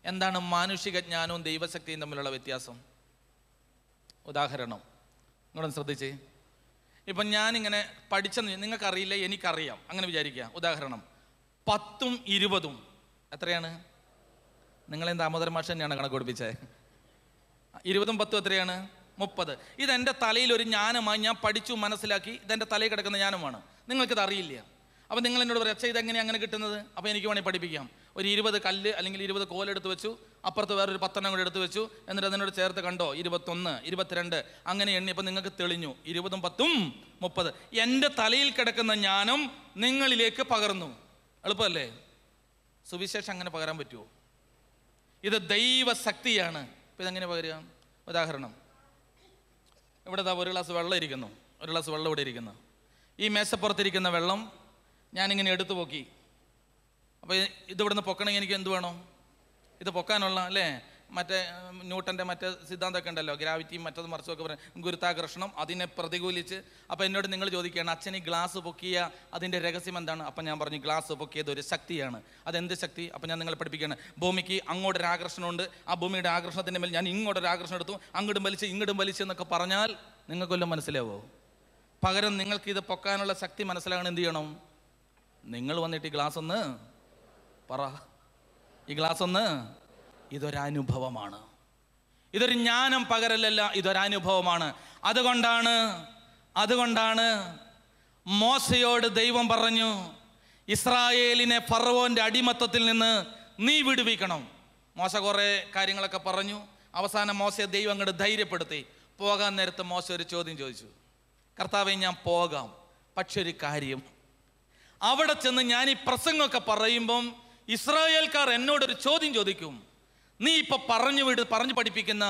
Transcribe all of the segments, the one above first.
എന്താണ് മാനുഷിക ജ്ഞാനവും ദൈവശക്തിയും തമ്മിലുള്ള വ്യത്യാസം? ഉദാഹരണം നിങ്ങളൊന്ന് ശ്രദ്ധിച്ചേ. ഇപ്പം ഞാനിങ്ങനെ പഠിച്ചെന്ന് നിങ്ങൾക്കറിയില്ല, എനിക്കറിയാം, അങ്ങനെ വിചാരിക്കുക. ഉദാഹരണം 10ഉം 20ഉം എത്രയാണ്? നിങ്ങളെന്താ ദാമോദരൻ മാഷ് തന്നെയാണ് കണക്ക് പഠിപ്പിച്ചത്? 20ഉം 10ഉം എത്രയാണ്? 30. ഇതെൻ്റെ തലയിൽ ഒരു ജ്ഞാനമായി ഞാൻ പഠിച്ചു മനസ്സിലാക്കി. ഇതെൻ്റെ തലയിൽ കിടക്കുന്ന ജ്ഞാനമാണ്. നിങ്ങൾക്കിത് അറിയില്ല. അപ്പം നിങ്ങൾ എന്നോട് പറയാം, അച്ഛാ ഇതെങ്ങനെയാണ് അങ്ങനെ കിട്ടുന്നത്? അപ്പോൾ എനിക്ക് വേണമെങ്കിൽ പഠിപ്പിക്കാം. ഒരു 20 കല്ല് അല്ലെങ്കിൽ 20 കോലെടുത്ത് വെച്ചു, അപ്പുറത്ത് വേറൊരു 10 കൂടെ എടുത്ത് വെച്ചു, എന്നിട്ട് അതിനോട് ചേർത്ത് കണ്ടോ 21, 22 അങ്ങനെ എണ്ണി. അപ്പം നിങ്ങൾക്ക് തെളിഞ്ഞു 20ഉം 10ഉം 30. എൻ്റെ തലയിൽ കിടക്കുന്ന ജ്ഞാനം നിങ്ങളിലേക്ക് പകർന്നു. എളുപ്പമല്ലേ? സുവിശേഷം അങ്ങനെ പകരാൻ പറ്റുമോ? ഇത് ദൈവശക്തിയാണ്. ഇപ്പം ഇതെങ്ങനെ പകരുക? ഉദാഹരണം, ഇവിടെ ഒരു ഗ്ലാസ് വെള്ളം ഇരിക്കുന്നു, ഒരു ഗ്ലാസ് വെള്ളം ഇവിടെ ഇരിക്കുന്നു. ഈ മേശപ്പുറത്തിരിക്കുന്ന വെള്ളം ഞാനിങ്ങനെ എടുത്തു പൊക്കി. അപ്പോൾ ഇതിവിടുന്ന് പൊക്കണമെങ്കിൽ എനിക്ക് എന്ത് വേണം? ഇത് പൊക്കാനുള്ള അല്ലേ, മറ്റേ ന്യൂട്ടൻ്റെ മറ്റേ സിദ്ധാന്തമൊക്കെ ഉണ്ടല്ലോ, ഗ്രാവിറ്റിയും മറ്റതും മറിച്ചൊക്കെ പറയും, ഗുരുത്വാകർഷണം. അതിനെ പ്രതികൂലിച്ച് അപ്പോൾ എന്നോട് നിങ്ങൾ ചോദിക്കുകയാണ്, അച്ഛൻ ഈ ഗ്ലാസ് പൊക്കിയ അതിൻ്റെ രഹസ്യം എന്താണ്? അപ്പം ഞാൻ പറഞ്ഞു, ഗ്ലാസ് പൊക്കിയത് ഒരു ശക്തിയാണ്. അതെന്ത് ശക്തി? അപ്പം ഞാൻ നിങ്ങളെ പഠിപ്പിക്കുകയാണ്. ഭൂമിക്ക് അങ്ങോട്ടൊരു ആകർഷണമുണ്ട്, ആ ഭൂമിയുടെ ആകർഷണത്തിൻ്റെ മേൽ ഞാൻ ഇങ്ങോട്ടൊരു ആകർഷണം എടുത്തു, അങ്ങോട്ടും വലിച്ച് ഇങ്ങോട്ടും വലിച്ച് എന്നൊക്കെ പറഞ്ഞാൽ നിങ്ങൾക്കൊല്ലം മനസ്സിലാവോ? പകരം നിങ്ങൾക്ക് ഇത് പൊക്കാനുള്ള ശക്തി മനസ്സിലാകണം. എന്ത് ചെയ്യണം? നിങ്ങൾ വന്നിട്ട് ഈ ഗ്ലാസ് ഒന്ന് പറ, ഈ ഗ്ലാസ് ഒന്ന്. ഇതൊരനുഭവമാണ്, ഇതൊരു ജ്ഞാനം പകരലല്ല, ഇതൊരനുഭവമാണ്. അതുകൊണ്ടാണ് മോശയോട് ദൈവം പറഞ്ഞു, ഇസ്രായേലിനെ ഫറവോന്റെ അടിമത്തത്തിൽ നിന്ന് നീ വിടുവിക്കണം. മോശ കുറേ കാര്യങ്ങളൊക്കെ പറഞ്ഞു. അവസാനം മോശയെ ദൈവം അങ്ങോട്ട് ധൈര്യപ്പെടുത്തി. പോകാൻ നേരത്ത് മോശ ഒരു ചോദ്യം ചോദിച്ചു, കർത്താവേ ഞാൻ പോകാം, പക്ഷെ ഒരു കാര്യം, അവിടെ ചെന്ന് ഞാൻ ഈ പ്രസംഗമൊക്കെ പറയുമ്പം ഇസ്രായേൽക്കാർ എന്നോടൊരു ചോദ്യം ചോദിക്കും, നീ ഇപ്പൊ പറഞ്ഞു പഠിപ്പിക്കുന്ന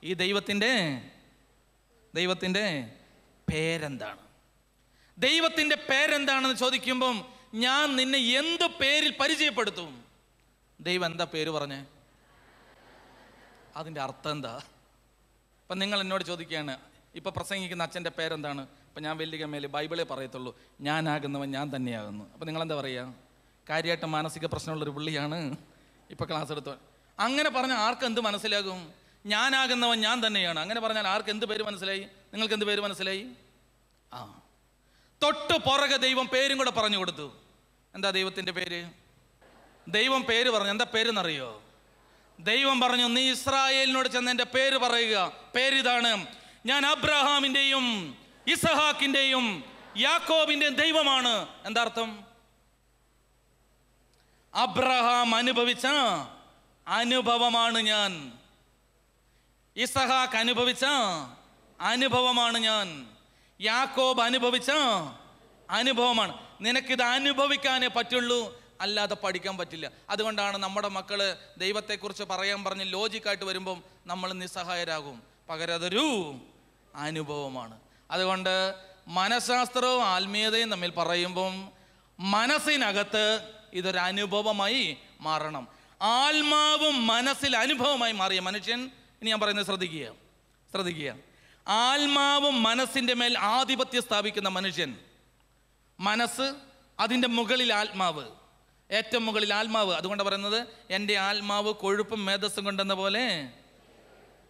ഈ ദൈവത്തിൻ്റെ പേരെന്താണ്? ദൈവത്തിൻ്റെ പേരെന്താണെന്ന് ചോദിക്കുമ്പം ഞാൻ നിന്നെ എന്ത് പേരിൽ പരിചയപ്പെടുത്തും? ദൈവം എന്താ പേര് പറഞ്ഞേ? അതിൻ്റെ അർത്ഥം എന്താ? അപ്പം നിങ്ങൾ എന്നോട് ചോദിക്കുകയാണ്, ഇപ്പൊ പ്രസംഗിക്കുന്ന അച്ഛൻ്റെ പേരെന്താണ്? അപ്പം ഞാൻ വലിയ മേലെ ബൈബിളേ പറയത്തുള്ളൂ, ഞാനാകുന്നവൻ ഞാൻ തന്നെയാകുന്നു. അപ്പം നിങ്ങളെന്താ പറയുക? കാര്യമായിട്ട് മാനസിക പ്രശ്നമുള്ളൊരു പുള്ളിയാണ് ഇപ്പം ക്ലാസ് എടുത്തോ. അങ്ങനെ പറഞ്ഞാൽ ആർക്ക് എന്ത് മനസ്സിലാകും? ഞാനാകുന്നവൻ ഞാൻ തന്നെയാണ്. അങ്ങനെ പറഞ്ഞാൽ ആർക്ക് എന്ത് പേര് മനസ്സിലായി? നിങ്ങൾക്ക് എന്ത് പേര് മനസ്സിലായി? തൊട്ട് പുറകെ ദൈവം പേരും കൂടെ പറഞ്ഞു കൊടുത്തു. എന്താ ദൈവത്തിൻ്റെ പേര്? ദൈവം പേര് പറഞ്ഞു. എന്താ പേരെന്നറിയോ? ദൈവം പറഞ്ഞു, നീ ഇസ്രായേലിനോട് ചെന്ന് എൻ്റെ പേര് പറയുക. പേരിതാണ്, ഞാൻ അബ്രഹാമിൻ്റെയും ഇസഹാക്കിൻ്റെയും യാക്കോബിൻ്റെയും ദൈവമാണ്. എന്താ അർത്ഥം? അബ്രഹാം അനുഭവിച്ച അനുഭവമാണ് ഞാൻ, ഇസഹാക്ക് അനുഭവിച്ച അനുഭവമാണ് ഞാൻ, യാക്കോബ് അനുഭവിച്ച അനുഭവമാണ്. നിനക്കിത് അനുഭവിക്കാനേ പറ്റുള്ളൂ, അല്ലാതെ പഠിക്കാൻ പറ്റില്ല. അതുകൊണ്ടാണ് നമ്മുടെ മക്കള് ദൈവത്തെക്കുറിച്ച് പറയാൻ പറഞ്ഞ് ലോജിക്കായിട്ട് വരുമ്പം നമ്മൾ നിസ്സഹായരാകും. പകരം അതൊരു അനുഭവമാണ്. അതുകൊണ്ട് മനഃശാസ്ത്രവും ആത്മീയതയും തമ്മിൽ പറയുമ്പം മനസ്സിനകത്ത് ഇതൊരു അനുഭവമായി മാറണം. ആത്മാവും മനസ്സിൽ അനുഭവമായി മാറിയ മനുഷ്യൻ, ഇനി ഞാൻ പറയുന്നത് ശ്രദ്ധിക്കുക, ആത്മാവും മനസ്സിൻ്റെ മേൽ ആധിപത്യം സ്ഥാപിക്കുന്ന മനുഷ്യൻ, മനസ്സ് അതിൻ്റെ മുകളിൽ ആത്മാവ്, ഏറ്റവും മുകളിൽ ആത്മാവ്. അതുകൊണ്ട് പറയുന്നത് എൻ്റെ ആത്മാവ് കൊഴുപ്പും മേധസ്സും കൊണ്ടെന്ന പോലെ,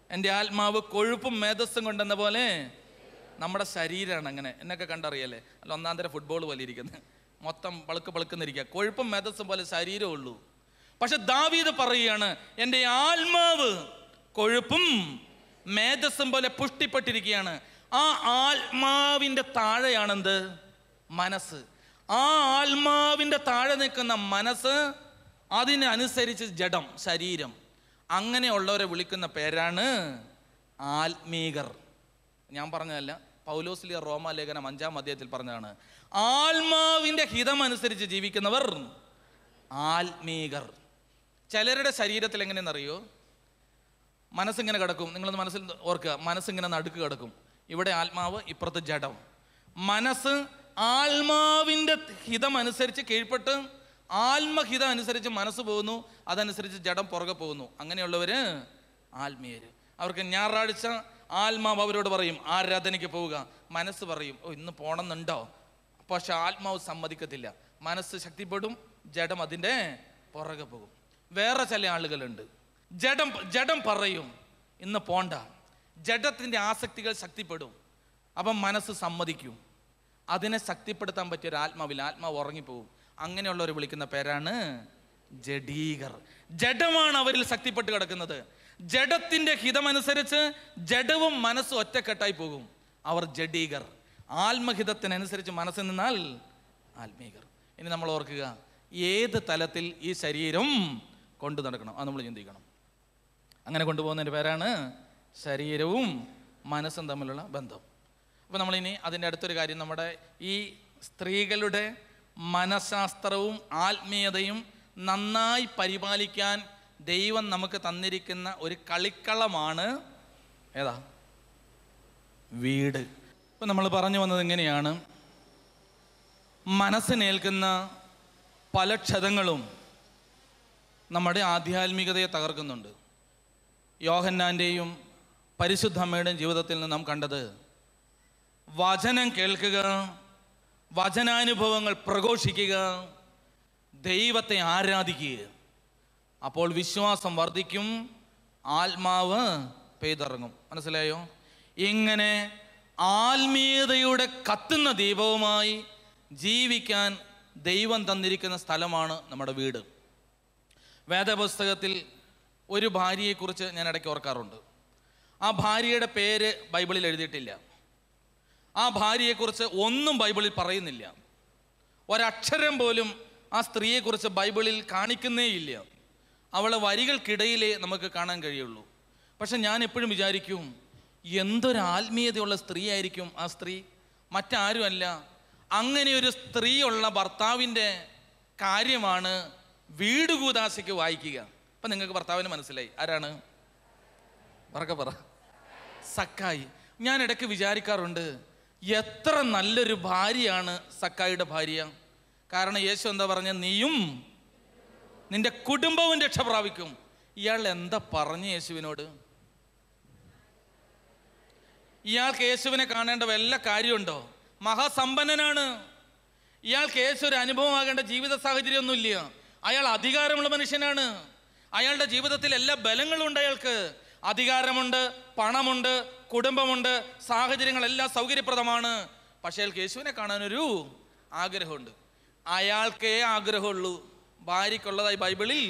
എൻ്റെ ആത്മാവ് കൊഴുപ്പും മേധസ്സും കൊണ്ടെന്ന പോലെ നമ്മുടെ ശരീരമാണ്. അങ്ങനെ എന്നൊക്കെ കണ്ടറിയല്ലേ? അല്ല, ഒന്നാം തരം ഫുട്ബോൾ പോലെ ഇരിക്കുന്നത്, മൊത്തം പളുക്കുന്നിരിക്കുക, കൊഴുപ്പും മേധസ്സും പോലെ ശരീരമേ ഉള്ളൂ. പക്ഷെ ദാവീദ് പറയുകയാണ്, എൻ്റെ ആത്മാവ് കൊഴുപ്പും മേധസ്സും പോലെ പുഷ്ടിപ്പെട്ടിരിക്കുകയാണ്. ആ ആത്മാവിൻ്റെ താഴെയാണെന്ത്? മനസ്സ്. ആ ആത്മാവിൻ്റെ താഴെ നിൽക്കുന്ന മനസ്സ്, അതിനനുസരിച്ച് ജഡം, ശരീരം. അങ്ങനെയുള്ളവരെ വിളിക്കുന്ന പേരാണ് ആത്മീകർ. ഞാൻ പറഞ്ഞതല്ല, പൗലോസ്ലിയ റോമാലേഖനം 5-ാം അധ്യായത്തിൽ പറഞ്ഞതാണ്. ആത്മാവിൻ്റെ ഹിതമനുസരിച്ച് ജീവിക്കുന്നവർ ആത്മീകർ. ചിലരുടെ ശരീരത്തിൽ എങ്ങനെയെന്നറിയോ? മനസ്സിങ്ങനെ കിടക്കും. നിങ്ങളൊന്ന് മനസ്സിൽ ഓർക്കുക, മനസ്സിങ്ങനെ നടുക്ക് കിടക്കും. ഇവിടെ ആത്മാവ്, ഇപ്പുറത്ത് ജഡം. മനസ്സ് ആത്മാവിൻ്റെ ഹിതമനുസരിച്ച് കീഴ്പ്പെട്ട് ആത്മഹിതം അനുസരിച്ച് മനസ്സ് പോകുന്നു, അതനുസരിച്ച് ജഡം പുറകെ പോകുന്നു. അങ്ങനെയുള്ളവര് ആത്മീയര്. അവർക്ക് ഞായറാഴ്ച ആത്മാവ് അവരോട് പറയും ആരാധനയ്ക്ക് പോവുക, മനസ്സ് പറയും ഓ ഇന്ന് പോണമെന്നുണ്ടോ, പക്ഷെ ആത്മാവ് സമ്മതിക്കത്തില്ല. മനസ്സ് ശക്തിപ്പെടും, ജഡം അതിൻ്റെ പുറകെ പോകും. വേറെ ചില ആളുകളുണ്ട്, ജഡം പറയും ഇന്ന് പോണ്ട. ജഡത്തിൻ്റെ ആസക്തികൾ ശക്തിപ്പെടും. അപ്പം മനസ്സ് സമ്മതിക്കും. അതിനെ ശക്തിപ്പെടുത്താൻ പറ്റിയ ഒരു ആത്മാവില്ല, ആത്മാവ് ഉറങ്ങിപ്പോവും. അങ്ങനെയുള്ളവർ വിളിക്കുന്ന പേരാണ് ജഡീകർ. ജഡമാണ് അവരിൽ ശക്തിപ്പെട്ട് കിടക്കുന്നത്. ജഡത്തിൻ്റെ ഹിതമനുസരിച്ച് ജഡവും മനസ്സും ഒറ്റക്കെട്ടായി പോകും. അവർ ജഡീകർ. ആത്മഹിതത്തിനനുസരിച്ച് മനസ്സ് നിന്നാൽ ആത്മീകർ. ഇനി നമ്മൾ ഓർക്കുക, ഏത് തലത്തിൽ ഈ ശരീരം കൊണ്ടു നടക്കണം അത് നമ്മൾ ചിന്തിക്കണം. അങ്ങനെ കൊണ്ടുപോകുന്നതിൻ്റെ പേരാണ് ശരീരവും മനസ്സും തമ്മിലുള്ള ബന്ധം. അപ്പോൾ നമ്മളിനി അതിൻ്റെ അടുത്തൊരു കാര്യം, നമ്മുടെ ഈ സ്ത്രീകളുടെ മനഃശാസ്ത്രവും ആത്മീയതയും നന്നായി പരിപാലിക്കാൻ ദൈവം നമുക്ക് തന്നിരിക്കുന്ന ഒരു കളിക്കളമാണ് ഏതാ? വീട്. ഇപ്പം നമ്മൾ പറഞ്ഞു വന്നത് എങ്ങനെയാണ്, മനസ്സിനേൽക്കുന്ന പല ക്ഷതങ്ങളും നമ്മുടെ ആധ്യാത്മികതയെ തകർക്കുന്നുണ്ട്. യോഹന്നാൻ്റെയും പരിശുദ്ധ അമ്മയുടെയും ജീവിതത്തിൽ നിന്ന് നാം കണ്ടത്, വചനം കേൾക്കുക, വചനാനുഭവങ്ങൾ പ്രഘോഷിക്കുക, ദൈവത്തെ ആരാധിക്കുക. അപ്പോൾ വിശ്വാസം വർദ്ധിക്കും, ആത്മാവ് പെയ്തിറങ്ങും. മനസ്സിലായോ? ഇങ്ങനെ ആത്മീയതയുടെ കത്തുന്ന ദീപവുമായി ജീവിക്കാൻ ദൈവം തന്നിരിക്കുന്ന സ്ഥലമാണ് നമ്മുടെ വീട്. വേദപുസ്തകത്തിൽ ഒരു ഭാര്യയെക്കുറിച്ച് ഞാൻ ഇടയ്ക്ക് ഓർക്കാറുണ്ട്. ആ ഭാര്യയുടെ പേര് ബൈബിളിൽ എഴുതിയിട്ടില്ല. ആ ഭാര്യയെക്കുറിച്ച് ഒന്നും ബൈബിളിൽ പറയുന്നില്ല. ഒരക്ഷരം പോലും ആ സ്ത്രീയെക്കുറിച്ച് ബൈബിളിൽ കാണിക്കുന്നേയില്ല. അവളെ വരികൾക്കിടയിലേ നമുക്ക് കാണാൻ കഴിയുള്ളൂ. പക്ഷെ ഞാൻ എപ്പോഴും വിചാരിക്കും, എന്തൊരു ആത്മീയതയുള്ള സ്ത്രീ ആയിരിക്കും ആ സ്ത്രീ. മറ്റാരുമല്ല, അങ്ങനെ ഒരു സ്ത്രീയുള്ള ഭർത്താവിൻ്റെ കാര്യമാണ് വീട് കൂദാശയ്ക്ക് വായിക്കുക. അപ്പം നിങ്ങൾക്ക് ഭർത്താവിന് മനസ്സിലായി ആരാണ്? പറക്കെ പറ. സക്കായി. ഞാൻ ഇടയ്ക്ക് വിചാരിക്കാറുണ്ട്, എത്ര നല്ലൊരു ഭാര്യയാണ് സക്കായിയുടെ ഭാര്യ. കാരണം യേശു എന്താ പറഞ്ഞ, നീയും നിന്റെ കുടുംബവും രക്ഷ പ്രാപിക്കും. ഇയാൾ എന്താ പറഞ്ഞ യേശുവിനോട്? ഇയാൾക്ക് യേശുവിനെ കാണേണ്ട വല്ല കാര്യമുണ്ടോ? മഹാസമ്പന്നനാണ്. ഇയാൾക്ക് യേശു ഒരു അനുഭവമാകേണ്ട ജീവിത സാഹചര്യമൊന്നുമില്ല. അയാൾ അധികാരമുള്ള മനുഷ്യനാണ്. അയാളുടെ ജീവിതത്തിൽ എല്ലാ ബലങ്ങളും ഉണ്ട്. അയാൾക്ക് അധികാരമുണ്ട്, പണമുണ്ട്, കുടുംബമുണ്ട്, സാഹചര്യങ്ങളെല്ലാം സൗകര്യപ്രദമാണ്. പക്ഷേ അയാൾക്ക് യേശുവിനെ കാണാനൊരു ആഗ്രഹമുണ്ട്. അയാൾക്കേ ആഗ്രഹമുള്ളൂ, ഭാര്യയ്ക്കുള്ളതായി ബൈബിളിൽ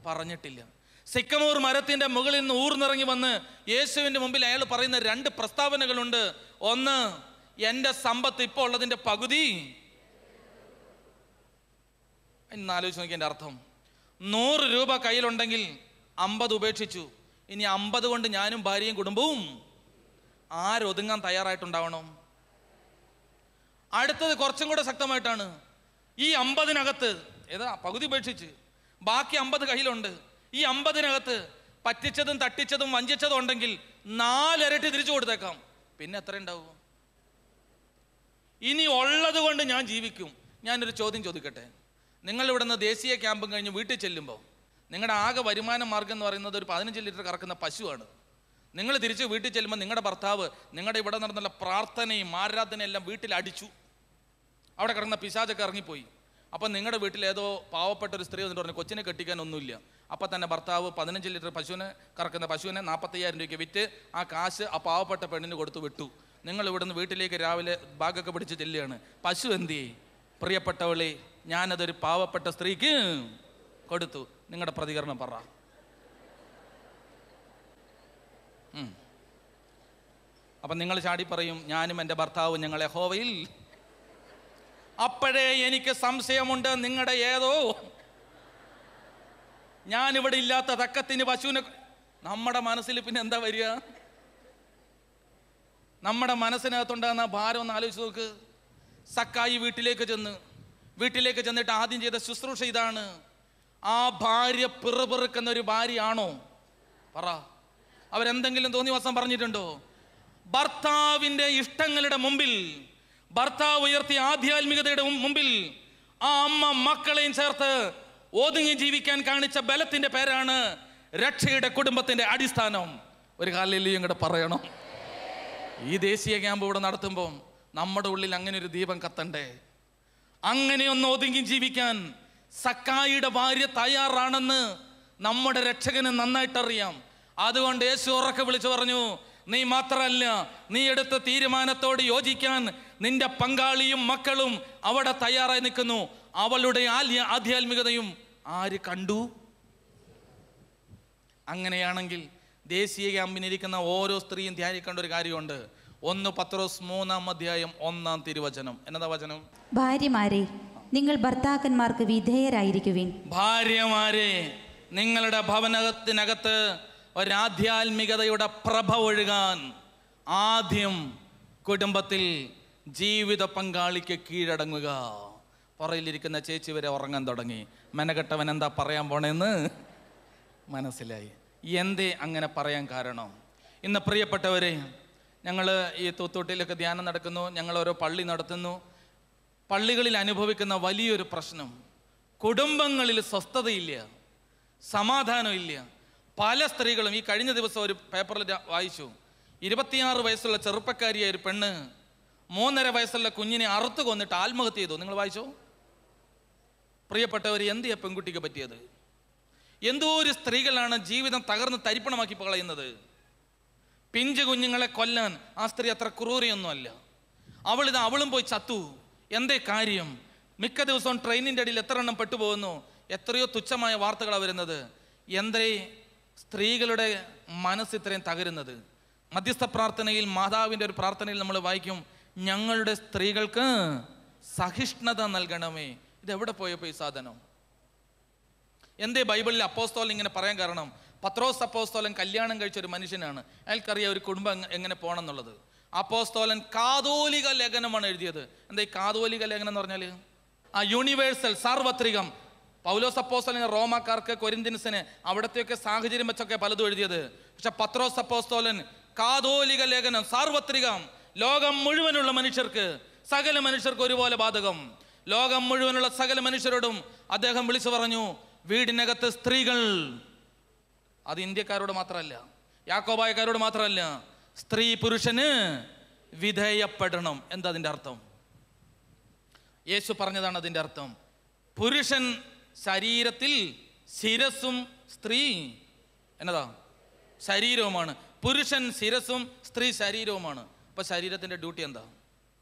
പറഞ്ഞിട്ടില്ല. സിക്കമൂർ മരത്തിൻ്റെ മുകളിൽ നിന്ന് ഊർന്നിറങ്ങി വന്ന് യേശുവിൻ്റെ മുമ്പിൽ അയാൾ പറയുന്ന രണ്ട് പ്രസ്താവനകളുണ്ട്. ഒന്ന്, എൻ്റെ സമ്പത്ത് ഇപ്പോൾ ഉള്ളതിൻ്റെ പകുതി. ഇന്നാലോചിച്ച് നോക്കി എൻ്റെ അർത്ഥം. 100 രൂപ കയ്യിലുണ്ടെങ്കിൽ 50 ഉപേക്ഷിച്ചു. ഇനി 50 കൊണ്ട് ഞാനും ഭാര്യയും കുടുംബവും ആരൊതുങ്ങാൻ തയ്യാറായിട്ടുണ്ടാവണം? അടുത്തത് കുറച്ചും കൂടെ ശക്തമായിട്ടാണ്. ഈ 50-നകത്ത് ഏതാ പകുതി ഉപേക്ഷിച്ച് ബാക്കി 50 കയ്യിലുണ്ട്. ഈ 50-നകത്ത് പറ്റിച്ചതും തട്ടിച്ചതും വഞ്ചിച്ചതും ഉണ്ടെങ്കിൽ 4 ഇരട്ടി തിരിച്ചു കൊടുത്തേക്കാം. പിന്നെ എത്ര ഉണ്ടാവും? ഇനി ഉള്ളത് കൊണ്ട് ഞാൻ ജീവിക്കും. ഞാനൊരു ചോദ്യം ചോദിക്കട്ടെ. നിങ്ങളിവിടെ നിന്ന് ദേശീയ ക്യാമ്പും കഴിഞ്ഞ് വീട്ടിൽ ചെല്ലുമ്പോൾ നിങ്ങളുടെ ആകെ വരുമാന മാർഗം എന്ന് പറയുന്നത് ഒരു 15 ലിറ്റർ കറക്കുന്ന പശുവാണ്. നിങ്ങൾ തിരിച്ച് വീട്ടിൽ ചെല്ലുമ്പോൾ നിങ്ങളുടെ ഭർത്താവ് നിങ്ങളുടെ ഇവിടെ നടന്നുള്ള പ്രാർത്ഥനയും ആരാധനയും എല്ലാം വീട്ടിൽ അടിച്ചു. അവിടെ കിടന്ന പിശാചൊക്കെ ഇറങ്ങിപ്പോയി. അപ്പം നിങ്ങളുടെ വീട്ടിൽ ഏതോ പാവപ്പെട്ട ഒരു സ്ത്രീ എന്നിട്ട് പറഞ്ഞു, കൊച്ചിനെ കെട്ടിക്കാനൊന്നുമില്ല. അപ്പം തന്നെ ഭർത്താവ് 15 ലിറ്റർ കറക്കുന്ന പശുവിനെ 45,000 രൂപയ്ക്ക് വിറ്റ് ആ കാശ് ആ പാവപ്പെട്ട പെണ്ണിന് കൊടുത്തു വിട്ടു. നിങ്ങൾ ഇവിടുന്ന് വീട്ടിലേക്ക് രാവിലെ ബാഗൊക്കെ പിടിച്ച് ചെല്ലുകയാണ്. പശു എന്തിയേ? പ്രിയപ്പെട്ടവളെ, ഞാനതൊരു പാവപ്പെട്ട സ്ത്രീക്ക് കൊടുത്തു. നിങ്ങളുടെ പ്രതികരണം പറ. അപ്പം നിങ്ങൾ ചാടി പറയും, ഞാനും എൻ്റെ ഭർത്താവും ഞങ്ങൾ യഹോവയിൽ. അപ്പോഴേ എനിക്ക് സംശയമുണ്ട്, നിങ്ങളുടെ ഏതോ ഞാനിവിടെ ഇല്ലാത്ത തക്കത്തിന് പശുവിനെ. നമ്മുടെ മനസ്സിൽ പിന്നെ എന്താ വരിക? നമ്മുടെ മനസ്സിനകത്തുണ്ടാകുന്ന ഭാരം ഒന്ന് ആലോചിച്ച് നോക്ക്. സക്കായി വീട്ടിലേക്ക് ചെന്നിട്ട് ആദ്യം ചെയ്ത ശുശ്രൂഷ ഇതാണ്. ആ ഭാര്യ പിറുപിറുക്കുന്ന ഒരു ഭാര്യയാണോ? പറ. അവരെന്തെങ്കിലും തോന്നിവാസം പറഞ്ഞിട്ടുണ്ടോ? ഭർത്താവിൻ്റെ ഇഷ്ടങ്ങളുടെ മുമ്പിൽ, ഭർത്താവ് ഉയർത്തിയ ആധ്യാത്മികതയുടെ മുമ്പിൽ ആ അമ്മ മക്കളെയും ചേർത്ത് ഒതുങ്ങി ജീവിക്കാൻ കാണിച്ച ബലത്തിന്റെ പേരാണ് രക്ഷയുടെ കുടുംബത്തിന്റെ അടിസ്ഥാനം. ഒരു ഹല്ലേലൂയ കൂടെ പറയണം. ഈ ദേശീയ ക്യാമ്പ് ഇവിടെ നടത്തുമ്പോൾ നമ്മുടെ ഉള്ളിൽ അങ്ങനെ ഒരു ദീപം കത്തണ്ടേ? അങ്ങനെയൊന്ന് ഒതുങ്ങി ജീവിക്കാൻ സക്കായിയുടെ ഭാര്യ തയ്യാറാണെന്ന് നമ്മുടെ രക്ഷകന് നന്നായിട്ടറിയാം. അതുകൊണ്ട് യേശു ഉറക്കെ വിളിച്ചു പറഞ്ഞു, നീ മാത്രമല്ല, നീ എടുത്ത തീരുമാനത്തോട് യോജിക്കാൻ നിന്റെ പങ്കാളിയും മക്കളും അവിടെ തയ്യാറായി നിൽക്കുന്നു. അവളുടെ ആധ്യാത്മികതയും ആര് കണ്ടു? അങ്ങനെയാണെങ്കിൽ ദേശീയ ക്യാമ്പിനിരിക്കുന്ന ഓരോ സ്ത്രീയും ധ്യാനിക്കേണ്ട ഒരു കാര്യമുണ്ട്. 1 പത്രോസ് 3-ാം അധ്യായം 1-ാം തിരുവചനം. എന്നതാ വചനം? ഭാര്യമാരെ, നിങ്ങൾ ഭർത്താക്കന്മാർക്ക് വിധേയരായിരിക്കുവിൻ. ഭാര്യമാരെ, നിങ്ങളുടെ ഭവനത്തിനകത്ത് ഒരാധ്യാത്മികതയുടെ പ്രഭ ഒഴുകാൻ ആദ്യം കുടുംബത്തിൽ ജീവിത പങ്കാളിക്ക് കീഴടങ്ങുക. പുറയിലിരിക്കുന്ന ചേച്ചി വരെ ഉറങ്ങാൻ തുടങ്ങി. മെനകെട്ടവൻ എന്താ പറയാൻ പോണേന്ന് മനസ്സിലായി. എന്തേ അങ്ങനെ പറയാൻ കാരണം? ഇന്ന് പ്രിയപ്പെട്ടവരെ, ഞങ്ങൾ ഈ തൂത്തൂട്ടിലൊക്കെ ധ്യാനം നടക്കുന്നു, ഞങ്ങൾ ഓരോ പള്ളി നടത്തുന്നു. പള്ളികളിൽ അനുഭവിക്കുന്ന വലിയൊരു പ്രശ്നം, കുടുംബങ്ങളിൽ സ്വസ്ഥതയില്ല, സമാധാനമില്ല. പല സ്ത്രീകളും, ഈ കഴിഞ്ഞ ദിവസം ഒരു പേപ്പറിൽ വായിച്ചു, 26 വയസ്സുള്ള ചെറുപ്പക്കാരിയായ ഒരു പെണ്ണ് 3.5 വയസ്സുള്ള കുഞ്ഞിനെ അറുത്ത് കൊന്നിട്ട് ആത്മഹത്യ ചെയ്തു. നിങ്ങൾ വായിച്ചോ? പ്രിയപ്പെട്ടവർ, എന്തിയാ പെൺകുട്ടിക്ക് പറ്റിയത്? എന്തോ ഒരു സ്ത്രീകളാണ് ജീവിതം തകർന്ന് തരിപ്പണമാക്കി കളയുന്നത്. പിഞ്ചു കുഞ്ഞുങ്ങളെ കൊല്ലാൻ ആ സ്ത്രീ അത്ര ക്രൂരിയൊന്നുമല്ല. അവളും പോയി ചത്തു. എന്തേ കാര്യം? മിക്ക ദിവസവും ട്രെയിനിൻ്റെ അടിയിൽ എത്ര എണ്ണം പെട്ടുപോകുന്നു. എത്രയോ തുച്ഛമായ വാർത്തകളാണ് വരുന്നത്. എന്തേ സ്ത്രീകളുടെ മനസ്സ് ഇത്രയും തകരുന്നത്? മധ്യസ്ഥ പ്രാർത്ഥനയിൽ, മാതാവിൻ്റെ ഒരു പ്രാർത്ഥനയിൽ നമ്മൾ വായിക്കും, ഞങ്ങളുടെ സ്ത്രീകൾക്ക് സഹിഷ്ണുത നൽകണമേ. ഇതെവിടെ പോയപ്പോൾ ഈ സാധനം? എന്തേ ബൈബിളിൽ അപ്പോസ്തലൻ ഇങ്ങനെ പറയാൻ കാരണം? പത്രോസ് അപ്പോസ്തലൻ കല്യാണം കഴിച്ച ഒരു മനുഷ്യനാണ്. അയാൾക്കറിയാം ഒരു കുടുംബം എങ്ങനെ പോകണം എന്നുള്ളത്. അപ്പോസ്തലൻ കാതോലിക ലേഖനമാണ് എഴുതിയത്. എന്താ ഈ കാതോലിക ലേഖനം എന്ന് പറഞ്ഞാൽ? യൂണിവേഴ്സൽ, സാർവത്രികം. പൗലോസ് അപ്പോസ്തലൻ റോമാക്കാർക്ക്, കൊരിന്ത്യൻസിന് അവിടത്തെയൊക്കെ സാഹചര്യം വെച്ചൊക്കെ പലതും എഴുതിയത്. പക്ഷെ പത്രോസ് അപ്പോസ്തലൻ കാതോലിക ലേഖനം, സാർവത്രികം, ലോകം മുഴുവനുള്ള മനുഷ്യർക്ക്, സകല മനുഷ്യർക്ക് ഒരുപോലെ ബാധകം. ലോകം മുഴുവനുള്ള സകല മനുഷ്യരോടും അദ്ദേഹം വിളിച്ചു പറഞ്ഞു, വീടിനകത്ത് സ്ത്രീകൾ, അത് ഇന്ത്യക്കാരോട് മാത്രമല്ല, യാക്കോബായക്കാരോട് മാത്രമല്ല, സ്ത്രീ പുരുഷന് വിധേയപ്പെടണം. എന്താ അതിൻ്റെ അർത്ഥം? യേശു പറഞ്ഞതാണ് അതിൻ്റെ അർത്ഥം. പുരുഷൻ ശരീരത്തിൽ ശിരസും സ്ത്രീ എന്നതാ ശരീരവുമാണ്. പുരുഷൻ ശിരസും സ്ത്രീ ശരീരവുമാണ്. അപ്പൊ ശരീരത്തിന്റെ ഡ്യൂട്ടി എന്താ?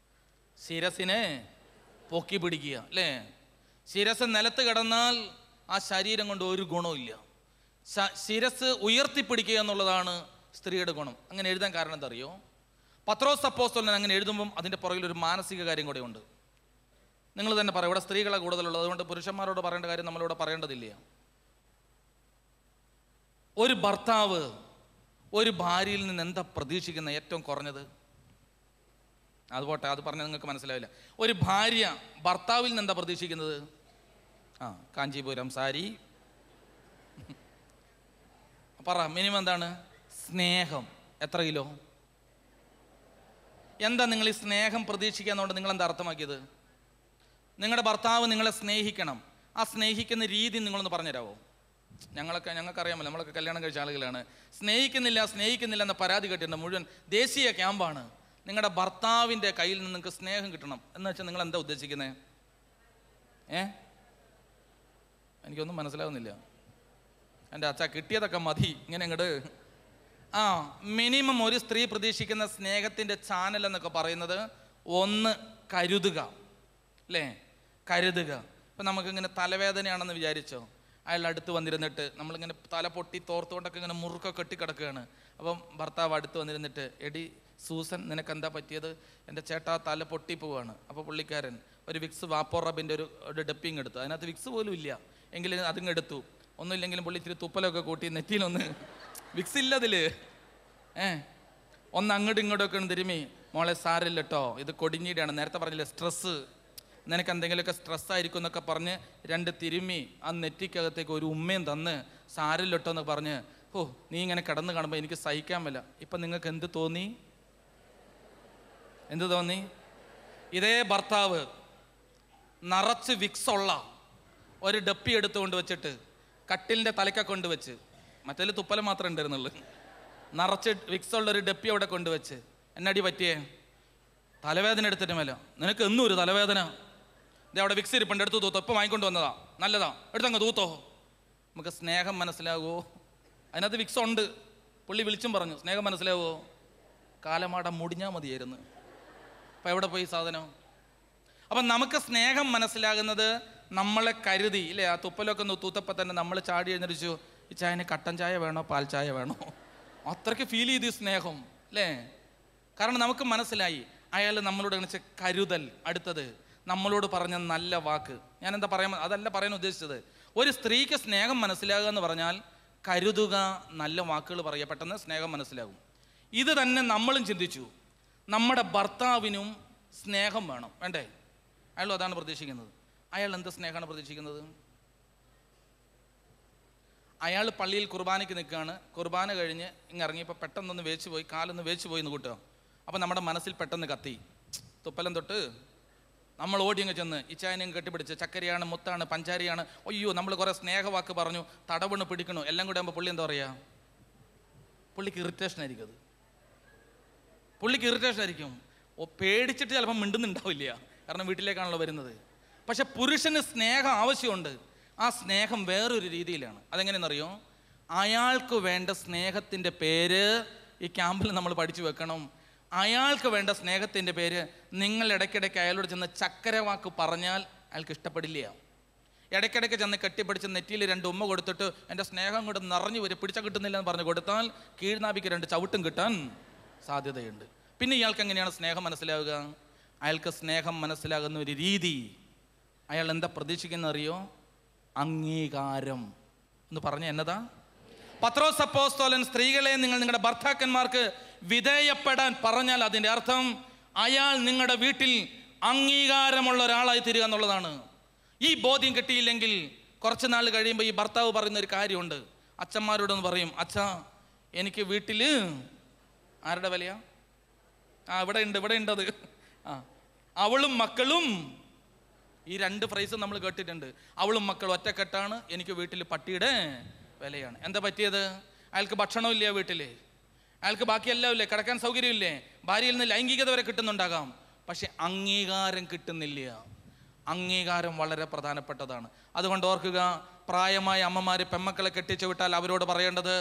ശിരസിനെ പൊക്കി പിടിക്കുക, അല്ലേ? ശിരസ് നിലത്ത് കിടന്നാൽ ആ ശരീരം കൊണ്ട് ഒരു ഗുണവും ഇല്ല. ശിരസ് ഉയർത്തിപ്പിടിക്കുക എന്നുള്ളതാണ് സ്ത്രീയുടെ ഗുണം. അങ്ങനെ എഴുതാൻ കാരണം എന്താ അറിയോ? പത്രോസ് അപ്പോസ്തലൻ അങ്ങനെ എഴുതുമ്പം അതിൻ്റെ പുറകിൽ ഒരു മാനസിക കാര്യം കൂടെ ഉണ്ട്. നിങ്ങൾ തന്നെ പറയും, ഇവിടെ സ്ത്രീകളെ കൂടുതലുള്ളത്, അതുകൊണ്ട് പുരുഷന്മാരോട് പറയേണ്ട കാര്യം നമ്മളിവിടെ പറയേണ്ടതില്ല. ഒരു ഭർത്താവ് ഒരു ഭാര്യയിൽ നിന്ന് എന്താ പ്രതീക്ഷിക്കുന്ന? ഏറ്റവും കുറഞ്ഞത് അതുപോട്ടെ, അത് പറഞ്ഞാൽ നിങ്ങൾക്ക് മനസ്സിലാവില്ല. ഒരു ഭാര്യ ഭർത്താവിൽ നിന്ന് എന്താ പ്രതീക്ഷിക്കുന്നത്? കാഞ്ചീപുരം സാരി പറ. മിനിമം എന്താണ്? സ്നേഹം. എത്ര കിലോ? എന്താ നിങ്ങൾ ഈ സ്നേഹം പ്രതീക്ഷിക്കുക എന്നുകൊണ്ട് നിങ്ങൾ എന്താ അർത്ഥമാക്കിയത്? നിങ്ങളുടെ ഭർത്താവ് നിങ്ങളെ സ്നേഹിക്കണം. ആ സ്നേഹിക്കുന്ന രീതി നിങ്ങളൊന്ന് പറഞ്ഞുതരാമോ? ഞങ്ങൾക്കറിയാമല്ലോ, നമ്മളൊക്കെ കല്യാണം കഴിച്ച ആളുകളാണ്. സ്നേഹിക്കുന്നില്ല എന്ന പരാതി കേട്ടിട്ടുണ്ട്. മുഴുവൻ ദേശീയ ക്യാമ്പാണ്. നിങ്ങളുടെ ഭർത്താവിൻ്റെ കയ്യിൽ നിന്ന് നിങ്ങൾക്ക് സ്നേഹം കിട്ടണം എന്ന് വെച്ചാൽ നിങ്ങൾ എന്താ ഉദ്ദേശിക്കുന്നത്? എനിക്കൊന്നും മനസ്സിലാവുന്നില്ല. എൻ്റെ അച്ഛാ, കിട്ടിയതൊക്കെ മതി ഇങ്ങനെ ഇങ്ങോട്ട്. മിനിമം ഒരു സ്ത്രീ പ്രതീക്ഷിക്കുന്ന സ്നേഹത്തിൻ്റെ ചാനൽ എന്നൊക്കെ പറയുന്നത്, ഒന്ന് കരുതുക, അല്ലേ? കരുതുക. ഇപ്പം നമുക്കിങ്ങനെ തലവേദനയാണെന്ന് വിചാരിച്ചോ, അയാൾ അടുത്ത് വന്നിരുന്നിട്ട്, നമ്മളിങ്ങനെ തല പൊട്ടി തോർത്തുകൊണ്ടൊക്കെ ഇങ്ങനെ മുറുക്കൊക്കെ കെട്ടിക്കിടക്കുകയാണ്. അപ്പം ഭർത്താവ് അടുത്ത് വന്നിരുന്നിട്ട്, എടി സൂസൻ, നിനക്കെന്താ പറ്റിയത്? എൻ്റെ ചേട്ടാ തല പൊട്ടി പോവാണ്. അപ്പോൾ പുള്ളിക്കാരൻ ഒരു വിക്സ് വാപ്പോർ റബിൻ്റെ ഒരു ഡപ്പിങ് എടുത്തു. അതിനകത്ത് വിക്സ് പോലും ഇല്ല, എങ്കിലും അതിങ്ങ് എടുത്തു. ഒന്നുമില്ലെങ്കിലും പുള്ളി ഇത്തിരി തുപ്പലൊക്കെ കൂട്ടി നെറ്റിയിലൊന്ന്, വിക്സ് ഇല്ല അതിൽ, ഒന്ന് അങ്ങോട്ടും ഇങ്ങോട്ടൊക്കെ തിരുമ്മി, മോളെ സാരില്ല കേട്ടോ, ഇത് കൊടിഞ്ഞിടെയാണ്, നേരത്തെ പറഞ്ഞില്ലേ സ്ട്രെസ്സ്, നിനക്ക് എന്തെങ്കിലുമൊക്കെ സ്ട്രെസ്സായിരിക്കും എന്നൊക്കെ പറഞ്ഞ് 2 തിരുമ്മി ആ നെറ്റിക്കകത്തേക്ക് ഒരു ഉമ്മയും തന്ന്, സാരില്ല കേട്ടോ എന്ന് പറഞ്ഞ്, നീ ഇങ്ങനെ കിടന്ന് കാണുമ്പോൾ എനിക്ക് സഹിക്കാൻ പറ്റില്ല. ഇപ്പം നിങ്ങൾക്ക് എന്ത് തോന്നി? ഇതേ ഭർത്താവ് നിറച്ച് വിക്സുള്ള ഒരു ഡപ്പി എടുത്തുകൊണ്ട് വെച്ചിട്ട് കട്ടിലിൻ്റെ തലയ്ക്ക കൊണ്ടുവച്ച്, മറ്റേ തുപ്പല മാത്രമേ ഉണ്ടായിരുന്നുള്ളൂ, നിറച്ച് വിക്സുള്ള ഒരു ഡപ്പി അവിടെ കൊണ്ടുവച്ച്, എന്നടി പറ്റിയേ? തലവേദന എടുത്തിട്ട് മേല, നിനക്ക് എന്നും ഒരു തലവേദന, ഇതേ അവിടെ വിക്സ് ഇരിപ്പുണ്ട്, എടുത്ത് തൂത്തോ, ഇപ്പം വാങ്ങിക്കൊണ്ട് വന്നതാ, നല്ലതാ, എടുത്തങ്ങ് തൂത്തോ. നമുക്ക് സ്നേഹം മനസ്സിലാകുമോ? അതിനകത്ത് വിക്സ് ഉണ്ട്. പുള്ളി വിളിച്ചും പറഞ്ഞു സ്നേഹം മനസ്സിലാവുമോ? കാലമാടം മുടിഞ്ഞാൽ മതിയായിരുന്നു. അപ്പം എവിടെ പോയി സാധനം? അപ്പം നമുക്ക് സ്നേഹം മനസ്സിലാകുന്നത് നമ്മളെ കരുതി ഇല്ലേ. ആ തുപ്പലൊക്കെ ഒന്ന് തൂത്തപ്പം തന്നെ നമ്മൾ ചാടി എഴുന്നേച്ചു, ഈ ചായന് കട്ടൻ ചായ വേണോ പാൽ ചായ വേണോ? അത്രയ്ക്ക് ഫീൽ ചെയ്ത് സ്നേഹം അല്ലേ. കാരണം നമുക്ക് മനസ്സിലായി അയാൾ നമ്മളോട് കാണിച്ച കരുതൽ. അടുത്തത് നമ്മളോട് പറഞ്ഞ നല്ല വാക്ക്. ഞാൻ എന്താ പറയാൻ, അതല്ല പറയാൻ ഉദ്ദേശിച്ചത്. ഒരു സ്ത്രീക്ക് സ്നേഹം മനസ്സിലാകുക എന്ന് പറഞ്ഞാൽ കരുതുക, നല്ല വാക്കുകൾ പറയുക, പെട്ടെന്ന് സ്നേഹം മനസ്സിലാകും. ഇത് തന്നെ നമ്മളും ചിന്തിച്ചു. നമ്മുടെ ഭർത്താവിനും സ്നേഹം വേണം, വേണ്ടേ? അയാളും അതാണ് പ്രതീക്ഷിക്കുന്നത്. അയാൾ എന്ത് സ്നേഹമാണ് പ്രതീക്ഷിക്കുന്നത്? അയാൾ പള്ളിയിൽ കുർബാനയ്ക്ക് നിൽക്കുകയാണ്. കുർബാന കഴിഞ്ഞ് ഇറങ്ങിയപ്പോൾ പെട്ടെന്നൊന്ന് വേച്ച് പോയി, കാലൊന്ന് വേച്ച് പോയി എന്ന് കൂട്ടുക. അപ്പം നമ്മുടെ മനസ്സിൽ പെട്ടെന്ന് കത്തി തുപ്പലം തൊട്ട് നമ്മൾ ഓടിയങ്ങ് ചെന്ന് ഇച്ചായനെയും കെട്ടിപ്പിടിച്ച് ചക്കരയാണ്, മുത്താണ്, പഞ്ചാരിയാണ്, അയ്യോ നമ്മൾ കുറേ സ്നേഹവാക്ക് പറഞ്ഞു, തടവണ് പിടിക്കണു, എല്ലാം കൂടെ ആകുമ്പോൾ പുള്ളി എന്താ പറയുക? പുള്ളിക്ക് ഇറിറ്റേഷൻ ആയിരിക്കും. അത് പുള്ളിക്ക് ഇറിറ്റേഷൻ ആയിരിക്കും. പേടിച്ചിട്ട് ചിലപ്പോൾ മിണ്ടുന്നുണ്ടാവില്ല, കാരണം വീട്ടിലേക്കാണല്ലോ വരുന്നത്. പക്ഷെ പുരുഷന് സ്നേഹം ആവശ്യമുണ്ട്. ആ സ്നേഹം വേറൊരു രീതിയിലാണ്. അതെങ്ങനെയെന്നറിയോ? അയാൾക്ക് വേണ്ട സ്നേഹത്തിൻ്റെ പേര് ഈ ക്യാമ്പിൽ നമ്മൾ പഠിച്ചു വെക്കണം. അയാൾക്ക് വേണ്ട സ്നേഹത്തിൻ്റെ പേര് നിങ്ങൾ ഇടയ്ക്കിടയ്ക്ക് അയാളോട് ചെന്ന് ചക്കരവാക്ക് പറഞ്ഞാൽ അയാൾക്ക് ഇഷ്ടപ്പെടില്ല. ഇടയ്ക്കിടയ്ക്ക് ചെന്ന് കെട്ടിപ്പിടിച്ച് നെറ്റിയിൽ 2 ഉമ്മ കൊടുത്തിട്ട് എൻ്റെ സ്നേഹം കൊണ്ട് നിറഞ്ഞു വരും, പിടിച്ചാൽ കിട്ടുന്നില്ല എന്ന് പറഞ്ഞ് കൊടുത്താൽ കീഴ്നാഭിക്ക് 2 ചവിട്ടും കിട്ടാൻ സാധ്യതയുണ്ട്. പിന്നെ ഇയാൾക്ക് എങ്ങനെയാണ് സ്നേഹം മനസ്സിലാവുക? അയാൾക്ക് സ്നേഹം മനസ്സിലാകുന്ന ഒരു രീതി. അയാൾ എന്താ പ്രതീക്ഷിക്കുന്നത് അറിയോ? അംഗീകാരം എന്ന് പറഞ്ഞ എന്നതാ? പത്രോസ് അപ്പോസ്തലൻ സ്ത്രീകളെ നിങ്ങൾ നിങ്ങളുടെ ഭർത്താക്കന്മാർക്ക് വിധേയപ്പെടാൻ പറഞ്ഞാൽ അതിൻ്റെ അർത്ഥം അയാൾ നിങ്ങളുടെ വീട്ടിൽ അംഗീകാരമുള്ള ഒരാളായി തീരുക എന്നുള്ളതാണ്. ഈ ബോധ്യം കിട്ടിയില്ലെങ്കിൽ കുറച്ച് നാൾ കഴിയുമ്പോൾ ഈ ഭർത്താവ് പറയുന്ന ഒരു കാര്യമുണ്ട്. അച്ഛന്മാരോടൊന്ന് പറയും, അച്ഛാ എനിക്ക് വീട്ടിൽ ആരുടെ വിലയാ? ഇവിടെ ഉണ്ട് അത്. അവളും മക്കളും. ഈ 2 ഫ്രൈസ് നമ്മൾ കേട്ടിട്ടുണ്ട്. അവളും മക്കളും ഒറ്റക്കെട്ടാണ്, എനിക്ക് വീട്ടിൽ പട്ടിയുടെ വിലയാണ്. എന്താ പറ്റിയത്? അയാൾക്ക് ഭക്ഷണമില്ല വീട്ടിൽ, അയാൾക്ക് ബാക്കിയെല്ലാം ഇല്ലേ, കിടക്കാൻ സൗകര്യമില്ലേ, ഭാര്യയിൽ നിന്ന് ലൈംഗികത വരെ കിട്ടുന്നുണ്ടാകാം, പക്ഷെ അംഗീകാരം കിട്ടുന്നില്ല. അംഗീകാരം വളരെ പ്രധാനപ്പെട്ടതാണ്. അതുകൊണ്ട് ഓർക്കുക, പ്രായമായ അമ്മമാർ പെമ്മക്കളെ കെട്ടിച്ചു വിട്ടാൽ അവരോട് പറയേണ്ടത്,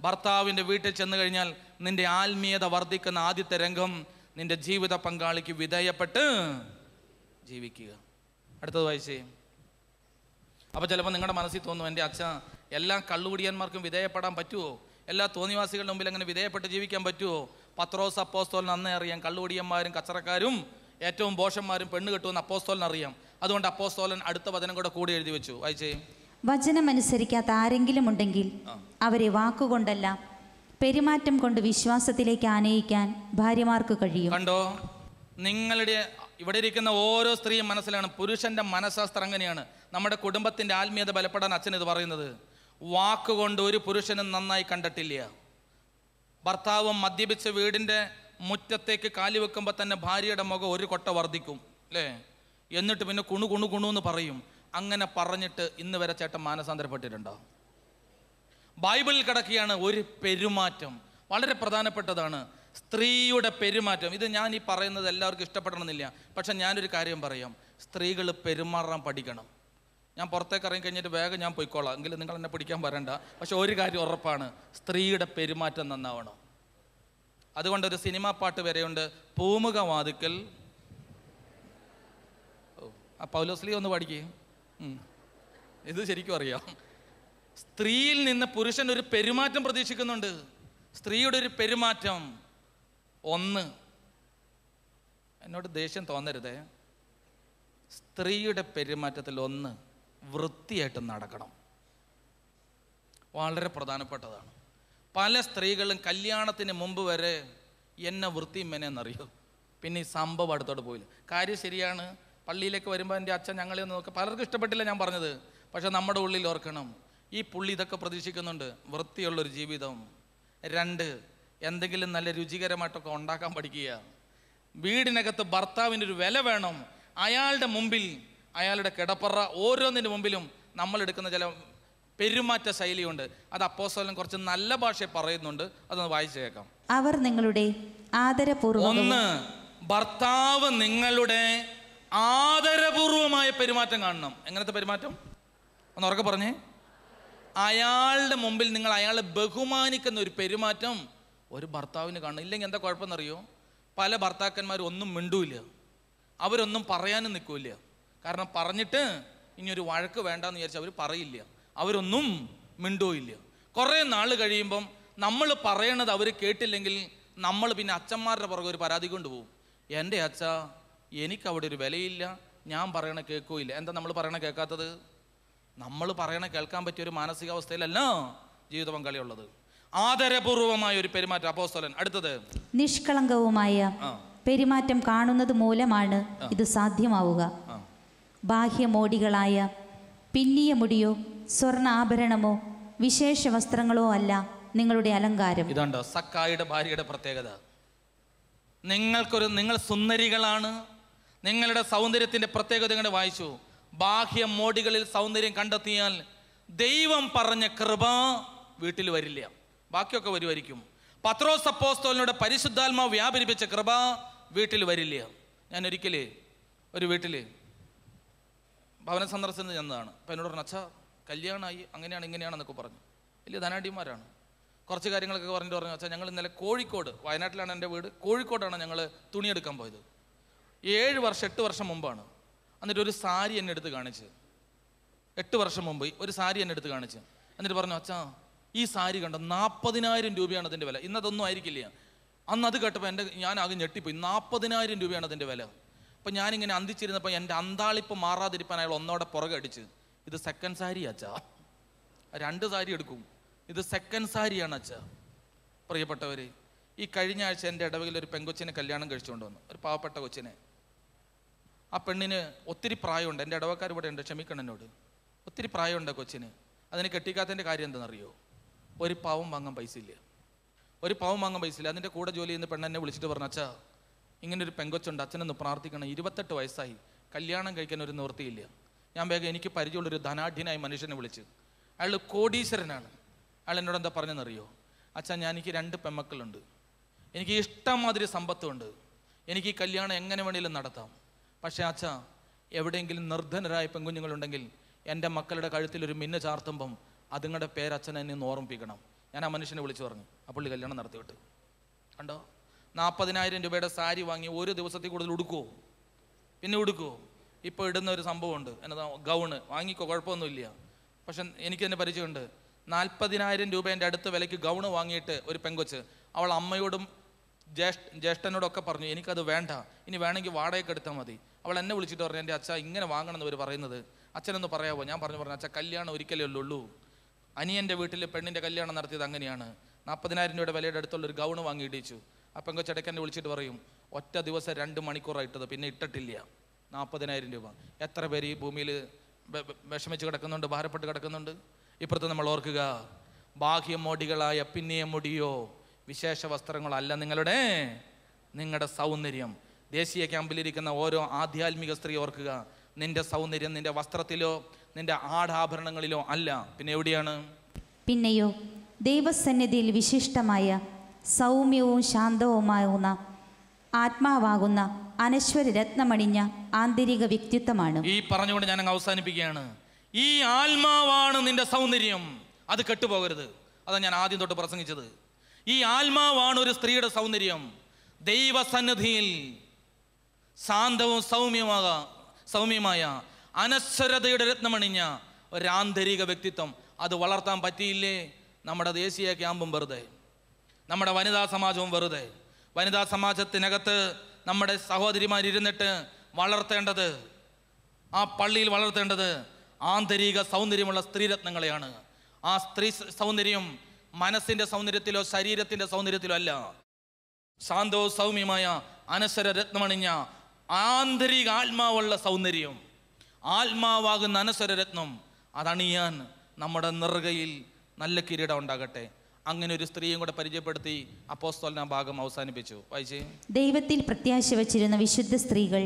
ഭർത്താവിൻ്റെ വീട്ടിൽ ചെന്ന് കഴിഞ്ഞാൽ നിന്റെ ആത്മീയത വർദ്ധിക്കുന്ന ആദ്യത്തെ രംഗം നിന്റെ ജീവിത പങ്കാളിക്ക് വിധേയപ്പെട്ട് ജീവിക്കുക. അടുത്തത് വായിച്ചേ. അപ്പോൾ ചിലപ്പോൾ നിങ്ങളുടെ മനസ്സിൽ തോന്നും, എൻ്റെ അച്ഛ എല്ലാ കള്ളുകുടിയന്മാർക്കും വിധേയപ്പെടാൻ പറ്റുമോ? എല്ലാ തോന്നിവാസികളുടെ മുമ്പിൽ അങ്ങനെ വിധേയപ്പെട്ട് ജീവിക്കാൻ പറ്റുമോ? പത്രോസ് അപ്പോസ്തലന് അന്നേ അറിയാം കള്ളുകുടിയന്മാരും കച്ചറക്കാരും ഏറ്റവും ഭോഷന്മാരും പെണ്ണ് കെട്ടുമെന്ന് അപ്പോസ്തലന് അറിയാം. അതുകൊണ്ട് അപ്പോസ്തലൻ അടുത്ത വചനം കൂടി എഴുതി വെച്ചു. വായിച്ചേ. വചനമനുസരിക്കാത്ത ആരെങ്കിലും ഉണ്ടെങ്കിൽ അവരെ വാക്കുകൊണ്ടല്ല പെരുമാറ്റം കൊണ്ട് വിശ്വാസത്തിലേക്ക് ആനയിക്കാൻ ഭാര്യമാർക്ക് കഴിയും. കണ്ടോ, നിങ്ങളുടെ ഇവിടെ ഇരിക്കുന്ന ഓരോ സ്ത്രീയും മനസ്സിലാണ് പുരുഷന്റെ മനഃശാസ്ത്രം അങ്ങനെയാണ്. നമ്മുടെ കുടുംബത്തിന്റെ ആത്മീയത ബലപ്പെടാൻ അച്ഛൻ ഇത് പറയുന്നത്. വാക്കുകൊണ്ട് ഒരു പുരുഷനും നന്നായി കണ്ടിട്ടില്ല. ഭർത്താവും മദ്യപിച്ച് വീടിന്റെ മുറ്റത്തേക്ക് കാലി വെക്കുമ്പോൾ തന്നെ ഭാര്യയുടെ മുഖം ഒരു കൊട്ട വർദ്ധിക്കും അല്ലേ? എന്നിട്ട് പിന്നെ കുണു എന്ന് പറയും. അങ്ങനെ പറഞ്ഞിട്ട് ഇന്ന് വരെ ചേട്ടൻ മാനസാന്തരപ്പെട്ടിട്ടുണ്ടോ? ബൈബിളിൽ കിടക്കുകയാണ് ഒരു പെരുമാറ്റം, വളരെ പ്രധാനപ്പെട്ടതാണ് സ്ത്രീയുടെ പെരുമാറ്റം. ഇത് ഞാൻ ഈ പറയുന്നത് എല്ലാവർക്കും ഇഷ്ടപ്പെടണമെന്നില്ല, പക്ഷെ ഞാനൊരു കാര്യം പറയാം, സ്ത്രീകൾ പെരുമാറാൻ പഠിക്കണം. ഞാൻ പുറത്തേക്ക് ഇറങ്ങി കഴിഞ്ഞിട്ട് വേഗം ഞാൻ പോയിക്കോളാം, എങ്കിലും നിങ്ങൾ എന്നെ പിടിക്കാൻ വരണ്ട. പക്ഷെ ഒരു കാര്യം ഉറപ്പാണ്, സ്ത്രീയുടെ പെരുമാറ്റം നന്നാവണം. അതുകൊണ്ടൊരു സിനിമാ പാട്ട് വരെയുണ്ട്, പൂമുഖ വാതിക്കൽ. ആ പൗലോസ്ലീ ഒന്ന് പാടിക്കേ. ഇത് ശരിക്കും അറിയാം. സ്ത്രീയിൽ നിന്ന് പുരുഷൻ ഒരു പെരുമാറ്റം പ്രതീക്ഷിക്കുന്നുണ്ട്. സ്ത്രീയുടെ ഒരു പെരുമാറ്റം. ഒന്ന്, എന്നോട് ദേഷ്യം തോന്നരുതേ, സ്ത്രീയുടെ പെരുമാറ്റത്തിൽ ഒന്ന്, വൃത്തിയായിട്ട് നടക്കണം. വളരെ പ്രധാനപ്പെട്ടതാണ്. പല സ്ത്രീകളും കല്യാണത്തിന് മുമ്പ് വരെ എന്നെ വൃത്തിയും മെനെന്നറിയോ, പിന്നെ ഈ സംഭവം അടുത്തോട്ട് പോയില്ല. കാര്യം ശരിയാണ്, പള്ളിയിലേക്ക് വരുമ്പോൾ എൻ്റെ അച്ഛൻ ഞങ്ങളെ ഒന്ന് നോക്കുക, പലർക്കും ഇഷ്ടപ്പെട്ടില്ല ഞാൻ പറഞ്ഞത്. പക്ഷെ നമ്മുടെ ഉള്ളിൽ ഓർക്കണം, ഈ പുള്ളി ഇതൊക്കെ പ്രതീക്ഷിക്കുന്നുണ്ട്, വൃത്തിയുള്ളൊരു ജീവിതം. 2, എന്തെങ്കിലും നല്ല രുചികരമായിട്ടൊക്കെ ഉണ്ടാക്കാൻ പഠിക്കുക. വീടിനകത്ത് ഭർത്താവിനൊരു വില വേണം. അയാളുടെ മുമ്പിൽ, അയാളുടെ കിടപ്പറ ഓരോന്നിൻ്റെ മുമ്പിലും നമ്മൾ എടുക്കുന്ന ചില പെരുമാറ്റ ശൈലിയുണ്ട്. അത് അപ്പോസ്തലൻ കുറച്ച് നല്ല ഭാഷ പറയുന്നുണ്ട്, അതൊന്ന് വായിച്ചു കേൾക്കാം. അവർ നിങ്ങളുടെ ആദരപൂർവ്വം. 1, ഭർത്താവ് നിങ്ങളുടെ ആദരപൂർവമായ പെരുമാറ്റം കാണണം. എങ്ങനത്തെ പെരുമാറ്റം? ഒന്ന് ഉറക്കെ പറഞ്ഞേ. അയാളുടെ മുമ്പിൽ നിങ്ങൾ അയാളെ ബഹുമാനിക്കുന്ന ഒരു പെരുമാറ്റം ഒരു ഭർത്താവിന് കാണണം. ഇല്ലെങ്കിൽ എന്താ കുഴപ്പമെന്നറിയോ? പല ഭർത്താക്കന്മാരും ഒന്നും മിണ്ടൂല്ല, അവരൊന്നും പറയാനും നിൽക്കില്ല. കാരണം പറഞ്ഞിട്ട് ഇനി ഒരു വഴക്ക് വേണ്ടാന്ന് വിചാരിച്ച് അവർ പറയില്ല, അവരൊന്നും മിണ്ടൂല്ല. കുറേ നാൾ കഴിയുമ്പം നമ്മൾ പറയണത് അവർ കേട്ടില്ലെങ്കിൽ നമ്മൾ പിന്നെ അച്ഛന്മാരുടെ പുറകെ ഒരു പരാതി കൊണ്ടുപോകും. എൻ്റെ അച്ഛ, എനിക്കവിടെ ഒരു വിലയില്ല, ഞാൻ പറയണ കേൾക്കൂല്ല. എന്താ നമ്മൾ പറയണ കേൾക്കാത്തത്? നമ്മൾ പറയണ കേൾക്കാൻ പറ്റിയ ഒരു മാനസികാവസ്ഥയിലല്ല ജീവിത പങ്കാളിയുള്ളത്. ആദരപൂർവമായ ഒരു പെരുമാറ്റം. അപ്പോസ്തലൻ അടുത്തത് നിഷ്കളങ്കവുമായ പെരുമാറ്റം കാണുന്നത് മൂലമാണ് ഇത് സാധ്യമാവുക. ബാഹ്യമോടികളായ പിന്നിയ മുടിയോ സ്വർണ്ണ ആഭരണമോ വിശേഷ വസ്ത്രങ്ങളോ അല്ല നിങ്ങളുടെ അലങ്കാരം. ഇതുണ്ടോ സക്കായിയുടെ ഭാര്യയുടെ പ്രത്യേകത? നിങ്ങൾ സുന്ദരികളാണ്. നിങ്ങളുടെ സൗന്ദര്യത്തിന്റെ പ്രത്യേകത ഇങ്ങനെ വായിച്ചു. ബാഹ്യമോടികളിൽ സൗന്ദര്യം കണ്ടെത്തിയാൽ ദൈവം പറഞ്ഞ കൃപ വീട്ടിൽ വരില്ല, ബാക്കിയൊക്കെ വരുമായിരിക്കും. പത്രോസ് അപ്പോസ്തലനോട് പരിശുദ്ധാത്മാവ് വ്യാപരിപ്പിച്ച കൃപ വീട്ടിൽ വരില്ല. ഞാൻ ഒരിക്കലേ ഒരു വീട്ടിൽ ഭവന സന്ദർശനത്തിന് ചെന്നതാണ്. അപ്പം എന്നോട് പറഞ്ഞു, അച്ഛാ കല്യാണമായി അങ്ങനെയാണ് ഇങ്ങനെയാണെന്നൊക്കെ പറഞ്ഞു. വലിയ ധനാഢ്യന്മാരാണ്. കുറച്ച് കാര്യങ്ങളൊക്കെ പറഞ്ഞിട്ട് പറഞ്ഞു, അച്ഛാ ഞങ്ങൾ ഇന്നലെ കോഴിക്കോട്, വയനാട്ടിലാണ് എൻ്റെ വീട്, കോഴിക്കോടാണ് ഞങ്ങൾ തുണിയെടുക്കാൻ പോയത്. 8 വർഷം മുമ്പാണ്. എന്നിട്ട് ഒരു സാരി എന്നെ എടുത്ത് കാണിച്ച്, 8 വർഷം മുമ്പ് ഒരു സാരി എന്നെ എടുത്ത് കാണിച്ച് എന്നിട്ട് പറഞ്ഞു, അച്ഛാ ഈ സാരി കണ്ടോ, 40,000 രൂപയാണ് അതിൻ്റെ വില. ഇന്നതൊന്നും ആയിരിക്കില്ല. അന്ന് അത് കേട്ടപ്പോൾ ഞാൻ ആകെ ഞെട്ടിപ്പോയി. 40,000 രൂപയാണ് അതിൻ്റെ വില. അപ്പം ഞാനിങ്ങനെ അന്തിച്ചിരുന്നപ്പോൾ എൻ്റെ അന്താളിപ്പ് മാറാതിരിപ്പാൻ അയാൾ ഒന്നോടെ പുറകെ അടിച്ച്, ഇത് സെക്കൻഡ് സാരി അച്ഛാ, 2 സാരി എടുക്കും, ഇത് സെക്കൻഡ് സാരിയാണ് അച്ഛാ. പ്രിയപ്പെട്ടവർ, ഈ കഴിഞ്ഞ ആഴ്ച എൻ്റെ ഇടവകയിൽ ഒരു പെങ്കൊച്ചിനെ കല്യാണം കഴിച്ചുകൊണ്ട് വന്നു, ഒരു പാവപ്പെട്ട കൊച്ചിനെ. ആ പെണ്ണിന് ഒത്തിരി പ്രായമുണ്ട്. എൻ്റെ ഇടവക്കാർ ഇവിടെ ഉണ്ട്, ക്ഷമിക്കണനോട്. ഒത്തിരി പ്രായമുണ്ട് കൊച്ചിന്. അതിന് കെട്ടിക്കാത്തതിൻ്റെ കാര്യം എന്താണെന്നറിയോ? ഒരു പാവം വാങ്ങാൻ പൈസ ഇല്ല. അതിൻ്റെ കൂടെ ജോലി ചെയ്യുന്ന പെണ്ണെന്നെ വിളിച്ചിട്ട് പറഞ്ഞു, അച്ഛാ ഇങ്ങനൊരു പെങ്കൊച്ചുണ്ട്, അച്ഛനൊന്ന് പ്രാർത്ഥിക്കണം, 28 വയസ്സായി, കല്യാണം കഴിക്കാൻ ഒരു നിവൃത്തിയില്ല. ഞാൻ വേഗം എനിക്ക് പരിചയമുള്ളൊരു ധനാഢ്യനായ മനുഷ്യനെ വിളിച്ച്, അയാൾ കോടീശ്വരനാണ്. അയാൾ എന്നോട് എന്താ പറഞ്ഞെന്നറിയോ? അച്ഛാ എനിക്ക് 2 പെൺമക്കളുണ്ട്, എനിക്ക് ഇഷ്ടംമാതിരി സമ്പത്തുണ്ട്, എനിക്ക് ഈ കല്യാണം എങ്ങനെ വേണമെങ്കിലും നടത്താം. പക്ഷേ അച്ഛാ എവിടെയെങ്കിലും നിർധനരായ പെൺകുഞ്ഞുങ്ങളുണ്ടെങ്കിൽ എൻ്റെ മക്കളുടെ കഴുത്തിലൊരു മിന്ന് ചാർത്തുമ്പം അതുങ്ങളുടെ പേരച്ഛനെ എന്നെ ഒന്ന് ഓർമ്മിപ്പിക്കണം. ഞാൻ ആ മനുഷ്യനെ വിളിച്ചു പറഞ്ഞു. ആ പുള്ളി കല്യാണം നടത്തി വിട്ടു. കണ്ടോ, 40,000 രൂപയുടെ സാരി വാങ്ങി ഒരു ദിവസത്തിൽ കൂടുതൽ ഉടുക്കുമോ? പിന്നെ ഉടുക്കുമോ? ഇപ്പോൾ ഇടുന്ന ഒരു സംഭവമുണ്ട്, എന്നതാ ഗൗണ്, വാങ്ങിക്കോ കുഴപ്പമൊന്നുമില്ല. പക്ഷെ എനിക്ക് തന്നെ പരിചയമുണ്ട്. 40,000 രൂപേൻ്റെ അടുത്ത വിലയ്ക്ക് ഗൗണ് വാങ്ങിയിട്ട് ഒരു പെങ്കൊച്ച് അവൾ അമ്മയോടും ജ്യേഷ്ഠനോടൊക്കെ പറഞ്ഞു, എനിക്കത് വേണ്ട, ഇനി വേണമെങ്കിൽ വാടകയ്ക്ക് എടുത്താൽ മതി. അവൾ എന്നെ വിളിച്ചിട്ട് പറഞ്ഞു, എൻ്റെ അച്ഛ ഇങ്ങനെ വാങ്ങണമെന്ന് ഇവർ പറയുന്നത്, അച്ഛനൊന്ന് പറയാമോ? ഞാൻ പറഞ്ഞു അച്ഛാ കല്യാണം ഒരിക്കലേ ഉള്ളൂ, അനിയൻ്റെ വീട്ടിൽ പെണ്ണിൻ്റെ കല്യാണം നടത്തിയത് അങ്ങനെയാണ്. 40,000 രൂപയുടെ വിലയുടെ അടുത്തുള്ളൊരു ഗൗണ് വാങ്ങി ഇടിച്ചു. ആ പെങ്കൊച്ചടയ്ക്ക് വിളിച്ചിട്ട് പറയും, ഒറ്റ ദിവസം 2 മണിക്കൂറാണ് ഇട്ടത്, പിന്നെ ഇട്ടിട്ടില്ല. 40,000 രൂപ. എത്ര പേര് ഈ ഭൂമിയിൽ വിഷമിച്ച് കിടക്കുന്നുണ്ട്, ഭാരപ്പെട്ട് കിടക്കുന്നുണ്ട്. ഇപ്പുറത്ത് നമ്മൾ ഓർക്കുക, ബാഹ്യമോടികളായ പിന്നിയ മുടിയോ വിശേഷ വസ്ത്രങ്ങളോ അല്ല നിങ്ങളുടെ സൗന്ദര്യം. ദേശീയ ക്യാമ്പിലിരിക്കുന്ന ഓരോ ആധ്യാത്മിക സ്ത്രീ ഓർക്കുക, നിന്റെ സൗന്ദര്യം നിന്റെ വസ്ത്രത്തിലോ നിന്റെ ആടാഭരണങ്ങളിലോ അല്ല, പിന്നെ എവിടെയാണ്? പിന്നെയോ ദൈവസന്നിധിയിൽ വിശിഷ്ടമായ സൗമ്യവും ശാന്തവുമാവുന്ന ആത്മാവാകുന്ന അനശ്വര രത്നമണിഞ്ഞ ആന്തരിക വ്യക്തിത്വമാണ്. ഈ പറഞ്ഞുകൊണ്ട് ഞാൻ അങ്ങ് അവസാനിപ്പിക്കുകയാണ്. ഈ ആത്മാവാണ് നിന്റെ സൗന്ദര്യം, അത് കെട്ടുപോകരുത്. അതാണ് ഞാൻ ആദ്യം തൊട്ട് പ്രസംഗിച്ചത്. ഈ ആത്മാവാണ് ഒരു സ്ത്രീയുടെ സൗന്ദര്യം. ദൈവസന്നിധിയിൽ ശാന്തവും സൗമ്യമായ അനശ്വരതയുടെ രത്നമണിഞ്ഞ ഒരു ആന്തരിക വ്യക്തിത്വം, അത് വളർത്താൻ പറ്റിയില്ലേ? നമ്മുടെ ദേശീയ ക്യാമ്പും വെറുതെ, നമ്മുടെ വനിതാ സമാജവും വെറുതെ. വനിതാ സമാജത്തിനകത്ത് നമ്മുടെ സഹോദരിമാരിരുന്നിട്ട് വളർത്തേണ്ടത്, ആ പള്ളിയിൽ വളർത്തേണ്ടത് ആന്തരിക സൗന്ദര്യമുള്ള സ്ത്രീരത്നങ്ങളെയാണ്. ആ സ്ത്രീ സൗന്ദര്യം മനസ്സിൻ്റെ സൗന്ദര്യത്തിലോ ശരീരത്തിൻ്റെ സൗന്ദര്യത്തിലോ അല്ല. ശാന്തവും സൗമ്യമായ അനശ്വര രത്നമണിഞ്ഞ ആന്തരിക ആത്മാവുള്ള സൗന്ദര്യം, ആത്മാവാകുന്ന അനശ്വര രത്നം, അതണിയാൻ നമ്മുടെ നെറുകയിൽ നല്ല കിരീടം ഉണ്ടാകട്ടെ. അങ്ങനെ ഒരു സ്ത്രീയും കൂടെ പരിചയപ്പെടുത്തി അപ്പോസ്തലൻ ഭാഗം അവസാനിപ്പിച്ചു. വായിച്ചേ. ദൈവത്തിൽ പ്രത്യാശ വച്ചിരുന്ന വിശുദ്ധ സ്ത്രീകൾ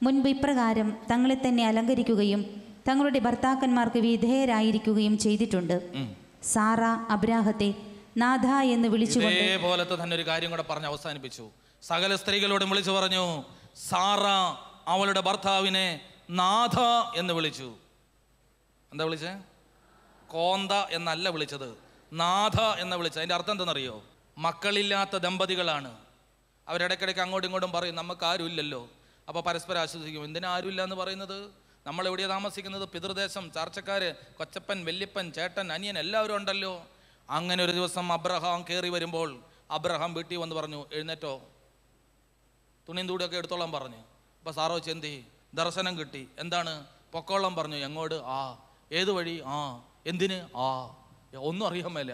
മുൻപ് ഇപ്രകാരം തങ്ങളെ തന്നെ അലങ്കരിക്കുകയും തങ്ങളുടെ ഭർത്താക്കന്മാർക്ക് വിധേയരായിരിക്കുകയും ചെയ്തിട്ടുണ്ട്. സാറ അബ്രാഹത്തെ നാഥ എന്ന് വിളിച്ചുകൊണ്ട് ഇതേപോലത്തെ തന്നെ ഒരു കാര്യം കൂടെ പറഞ്ഞ് അവസാനിപ്പിച്ചു. സകല സ്ത്രീകളോടും വിളിച്ചു പറഞ്ഞു, സാറ അവളുടെ ഭർത്താവിനെ നാഥ എന്ന് വിളിച്ചു. എന്താ വിളിച്ചേ? കോന്ത എന്നല്ല വിളിച്ചത്, നാഥ എന്ന് വിളിച്ചത്. അതിൻ്റെ അർത്ഥം എന്തെന്നറിയോ? മക്കളില്ലാത്ത ദമ്പതികളാണ്. അവരിടയ്ക്കിടയ്ക്ക് അങ്ങോട്ടും ഇങ്ങോട്ടും പറയും നമുക്ക് ആരുമില്ലല്ലോ. അപ്പോൾ പരസ്പരം ആശ്വസിക്കും. എന്തിനാ ആരുമില്ല എന്ന് പറയുന്നത്? നമ്മളെവിടെയാണ് താമസിക്കുന്നത്? പിതൃദേശം, ചാർച്ചക്കാർ, കൊച്ചപ്പൻ, വല്യപ്പൻ, ചേട്ടൻ, അനിയൻ എല്ലാവരും ഉണ്ടല്ലോ. അങ്ങനെ ഒരു ദിവസം അബ്രഹാം കയറി വരുമ്പോൾ അബ്രഹാം വീട്ടിൽ വന്ന് പറഞ്ഞു, എഴുന്നേറ്റോ, തുണിയും തൂടിയൊക്കെ എടുത്തോളാൻ പറഞ്ഞു. അപ്പോൾ സാറോ ചെന്തി, ദർശനം കിട്ടി. എന്താണ്? പൊക്കോളം പറഞ്ഞു. എങ്ങോട്ട്? ആ. ഏത് വഴി? ആ. എന്തിന്? ആ. ഒന്നും അറിയാൻ മേല.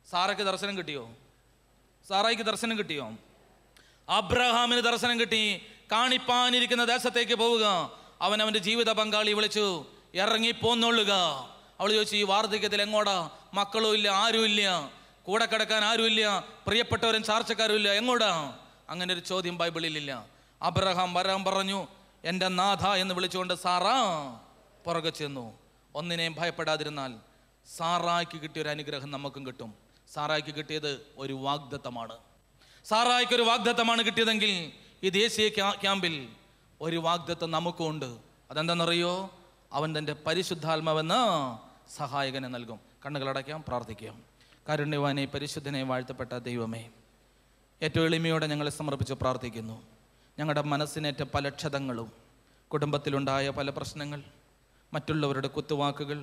സാറയ്ക്ക് ദർശനം കിട്ടിയോ? സാറായിക്ക് ദർശനം കിട്ടിയോ? അബ്രഹാമിന് ദർശനം കിട്ടി. കാണിപ്പാനിരിക്കുന്ന ദേശത്തേക്ക് പോവുക. അവൻ അവൻ്റെ ജീവിത പങ്കാളി വിളിച്ചു, ഇറങ്ങിപ്പോന്നുള്ളുക. അവൾ ചോദിച്ചു, ഈ വാർദ്ധക്യത്തിൽ എങ്ങോടാ? മക്കളും ഇല്ല, ആരുമില്ല, കൂടെ കിടക്കാൻ ആരുമില്ല, പ്രിയപ്പെട്ടവരും ചാർച്ചക്കാരും ഇല്ല, എങ്ങോടാ? അങ്ങനെ ഒരു ചോദ്യം ബൈബിളിലില്ല. അബ്രഹാം വരാൻ പറഞ്ഞു. എൻ്റെ നാഥ എന്ന് വിളിച്ചുകൊണ്ട് സാറാ പുറകെ ചെന്നു. ഒന്നിനെയും ഭയപ്പെടാതിരുന്നാൽ സാറായ്ക്ക് കിട്ടിയൊരു അനുഗ്രഹം നമുക്കും കിട്ടും. സാറായ്ക്ക് കിട്ടിയത് ഒരു വാഗ്ദത്തമാണ്. സാറായ്ക്ക് ഒരു വാഗ്ദത്തമാണ് കിട്ടിയതെങ്കിൽ ഈ ദേശീയ ക്യാമ്പിൽ ഒരു വാഗ്ദത്തം നമുക്കും ഉണ്ട്. അതെന്താണെന്നറിയോ? അവൻ തൻ്റെ പരിശുദ്ധാത്മാവെന്ന് സഹായകനെ നൽകും. കണ്ണുകളടയ്ക്കാം, പ്രാർത്ഥിക്കാം. കാരുണ്യവാനെ, പരിശുദ്ധനെ, വാഴ്ത്തപ്പെട്ട ദൈവമേ, ഏറ്റവും എളിമയോടെ ഞങ്ങളെ സമർപ്പിച്ച് പ്രാർത്ഥിക്കുന്നു. ഞങ്ങളുടെ മനസ്സിനേറ്റ പല ക്ഷതങ്ങളും, കുടുംബത്തിലുണ്ടായ പല പ്രശ്നങ്ങൾ, മറ്റുള്ളവരുടെ കുത്തുവാക്കുകൾ,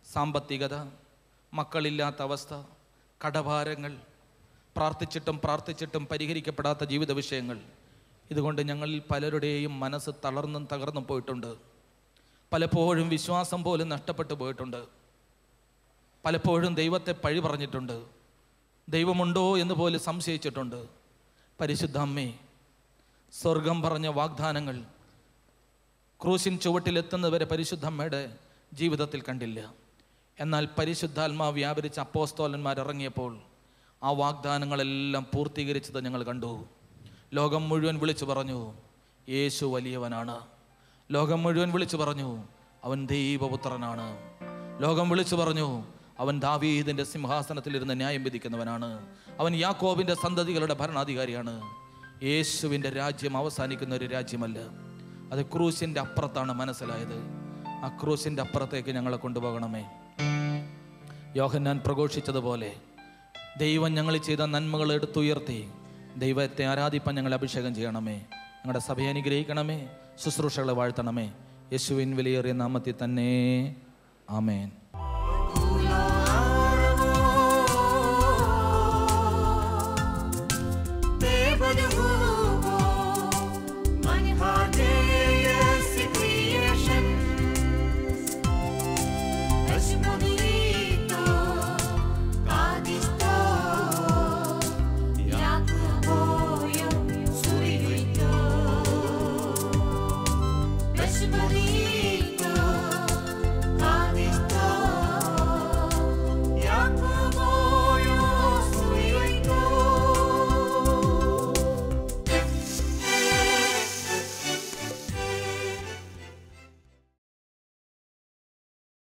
സാമ്പത്തികത, മക്കളില്ലാത്ത അവസ്ഥ, കടഭാരങ്ങൾ, പ്രാർത്ഥിച്ചിട്ടും പരിഹരിക്കപ്പെടാത്ത ജീവിത വിഷയങ്ങൾ, ഇതുകൊണ്ട് ഞങ്ങളിൽ പലരുടെയും മനസ്സ് തളർന്നും തകർന്നും പോയിട്ടുണ്ട്. പലപ്പോഴും വിശ്വാസം പോലും നഷ്ടപ്പെട്ടു പോയിട്ടുണ്ട്. പലപ്പോഴും ദൈവത്തെ പഴി പറഞ്ഞിട്ടുണ്ട്. ദൈവമുണ്ടോ എന്ന് പോലും സംശയിച്ചിട്ടുണ്ട്. പരിശുദ്ധ അമ്മേ, സ്വർഗം പറഞ്ഞ വാഗ്ദാനങ്ങൾ ക്രൂശിൻ ചുവട്ടിലെത്തുന്നവരെ പരിശുദ്ധ അമ്മയുടെ ജീവിതത്തിൽ കണ്ടില്ല. എന്നാൽ പരിശുദ്ധാത്മാവ് വ്യാപരിച്ച അപ്പോസ്തലന്മാർ ഇറങ്ങിയപ്പോൾ ആ വാഗ്ദാനങ്ങളെല്ലാം പൂർത്തീകരിച്ചത് ഞങ്ങൾ കണ്ടു. ലോകം മുഴുവൻ വിളിച്ചു പറഞ്ഞു, യേശു വലിയവനാണ്. ലോകം മുഴുവൻ വിളിച്ചു പറഞ്ഞു, അവൻ ദൈവപുത്രനാണ്. ലോകം വിളിച്ചു പറഞ്ഞു, അവൻ ദാവീദിൻ്റെ സിംഹാസനത്തിലിരുന്ന് ന്യായം വിധിക്കുന്നവനാണ്. അവൻ യാക്കോബിൻ്റെ സന്തതികളുടെ ഭരണാധികാരിയാണ്. യേശുവിൻ്റെ രാജ്യം അവസാനിക്കുന്ന ഒരു രാജ്യമല്ല, അത് ക്രൂശിൻ്റെ അപ്പുറത്താണ് മനസ്സിലായത്. ആ ക്രൂശിൻ്റെ അപ്പുറത്തേക്ക് ഞങ്ങളെ കൊണ്ടുപോകണമേ. യോഹന്നാൻ പ്രഘോഷിച്ചതുപോലെ ദൈവം ഞങ്ങൾ ചെയ്ത നന്മകൾ എടുത്തുയർത്തി ദൈവത്തെ ആരാധിപ്പാൻ ഞങ്ങളെ അഭിഷേകം ചെയ്യണമേ. ഞങ്ങളുടെ സഭയെ അനുഗ്രഹിക്കണമേ. ശുശ്രൂഷകളെ വാഴ്ത്തണമേ. യേശുവിൻ വിലയേറിയ നാമത്തിൽ തന്നെ. ആമേൻ.